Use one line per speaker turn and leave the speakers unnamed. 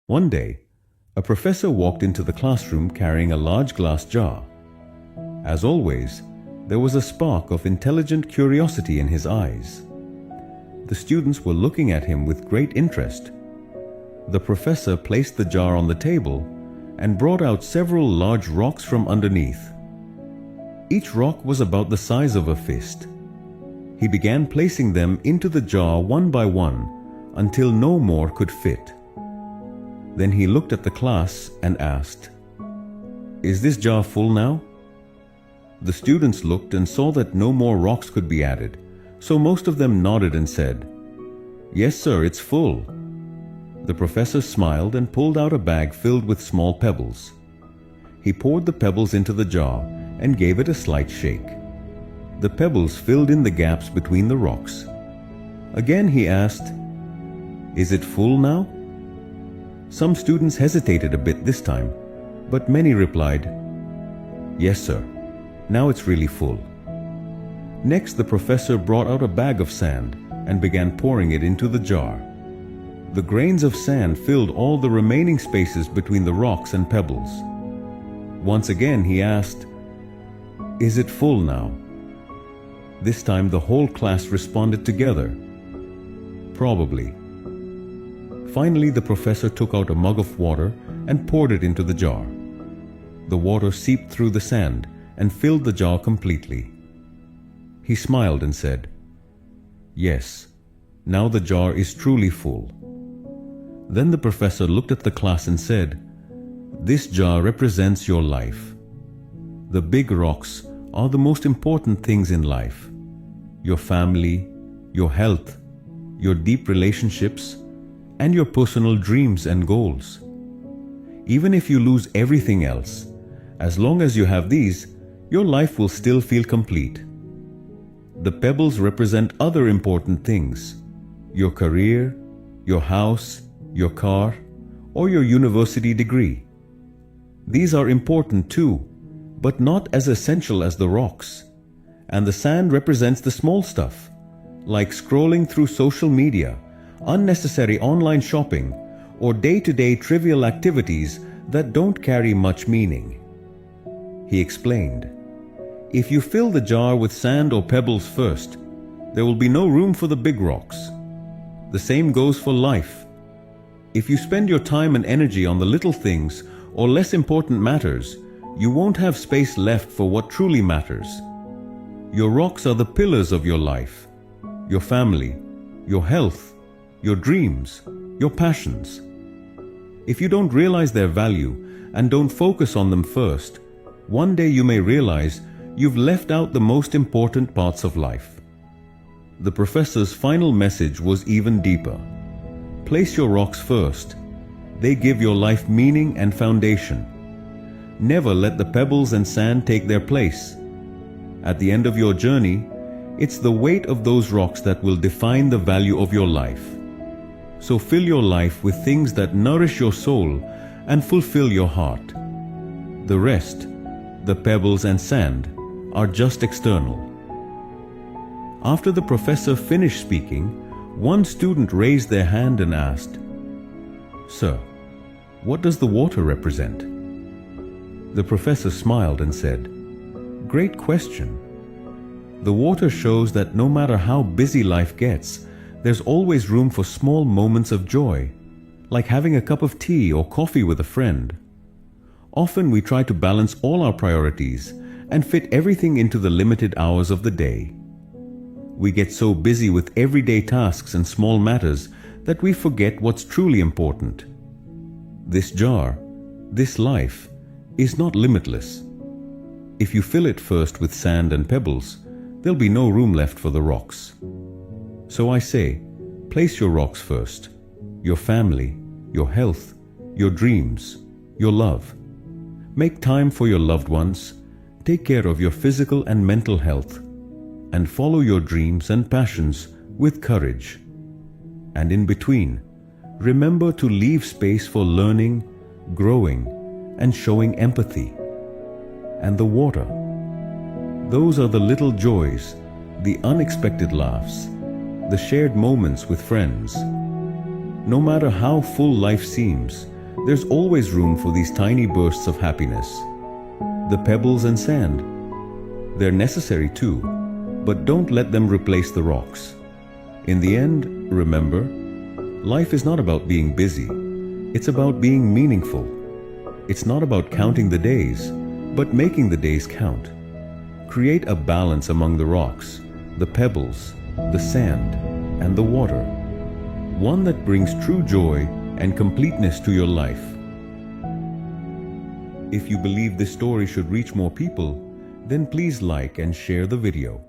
One day, a professor walked into the classroom carrying a large glass jar. As always, there was a spark of intelligent curiosity in his eyes. The students were looking at him with great interest. The professor placed the jar on the table and brought out several large rocks from underneath. Each rock was about the size of a fist. He began placing them into the jar one by one until no more could fit. Then he looked at the class and asked, "Is this jar full now?" The students looked and saw that no more rocks could be added, so most of them nodded and said, "Yes, sir, it's full." The professor smiled and pulled out a bag filled with small pebbles. He poured the pebbles into the jar and gave it a slight shake. The pebbles filled in the gaps between the rocks. Again he asked, "Is it full now?" Some students hesitated a bit this time, but many replied, "Yes, sir. Now it's really full." Next, the professor brought out a bag of sand and began pouring it into the jar. The grains of sand filled all the remaining spaces between the rocks and pebbles. Once again he asked, "Is it full now?" This time the whole class responded together, "Probably." Finally, the professor took out a mug of water and poured it into the jar. The water seeped through the sand and filled the jar completely. He smiled and said, "Yes, now the jar is truly full." Then the professor looked at the class and said, "This jar represents your life. The big rocks are the most important things in life. Your family, your health, your deep relationships, and your personal dreams and goals. Even if you lose everything else, as long as you have these, your life will still feel complete. The pebbles represent other important things: your career, your house, your car, or your university degree. These are important too, but not as essential as the rocks. And the sand represents the small stuff, like scrolling through social media, unnecessary online shopping, or day-to-day trivial activities that don't carry much meaning." He explained, "If you fill the jar with sand or pebbles first, there will be no room for the big rocks. The same goes for life. If you spend your time and energy on the little things or less important matters, you won't have space left for what truly matters. Your rocks are the pillars of your life, your family, your health, your dreams, your passions. If you don't realize their value and don't focus on them first, one day you may realize you've left out the most important parts of life." The professor's final message was even deeper. Place your rocks first. They give your life meaning and foundation. Never let the pebbles and sand take their place. At the end of your journey, it's the weight of those rocks that will define the value of your life. So fill your life with things that nourish your soul and fulfill your heart. The rest, the pebbles and sand, are just external. After the professor finished speaking, one student raised their hand and asked, "Sir, what does the water represent?" The professor smiled and said, "Great question. The water shows that no matter how busy life gets, there's always room for small moments of joy, like having a cup of tea or coffee with a friend. Often we try to balance all our priorities and fit everything into the limited hours of the day. We get so busy with everyday tasks and small matters that we forget what's truly important. This jar, this life, is not limitless. If you fill it first with sand and pebbles, there'll be no room left for the rocks. So I say, place your rocks first, your family, your health, your dreams, your love. Make time for your loved ones, take care of your physical and mental health, and follow your dreams and passions with courage. And in between, remember to leave space for learning, growing, and showing empathy. And the water. Those are the little joys, the unexpected laughs, the shared moments with friends. No matter how full life seems, There's always room for these tiny bursts of happiness. The pebbles and sand. They're necessary too, but don't let them replace the rocks. In the end, remember, life is not about being busy. It's about being meaningful. It's not about counting the days, but making the days count. Create a balance among the rocks, the pebbles, the sand, and the water. One that brings true joy and completeness to your life. If you believe this story should reach more people, then please like and share the video.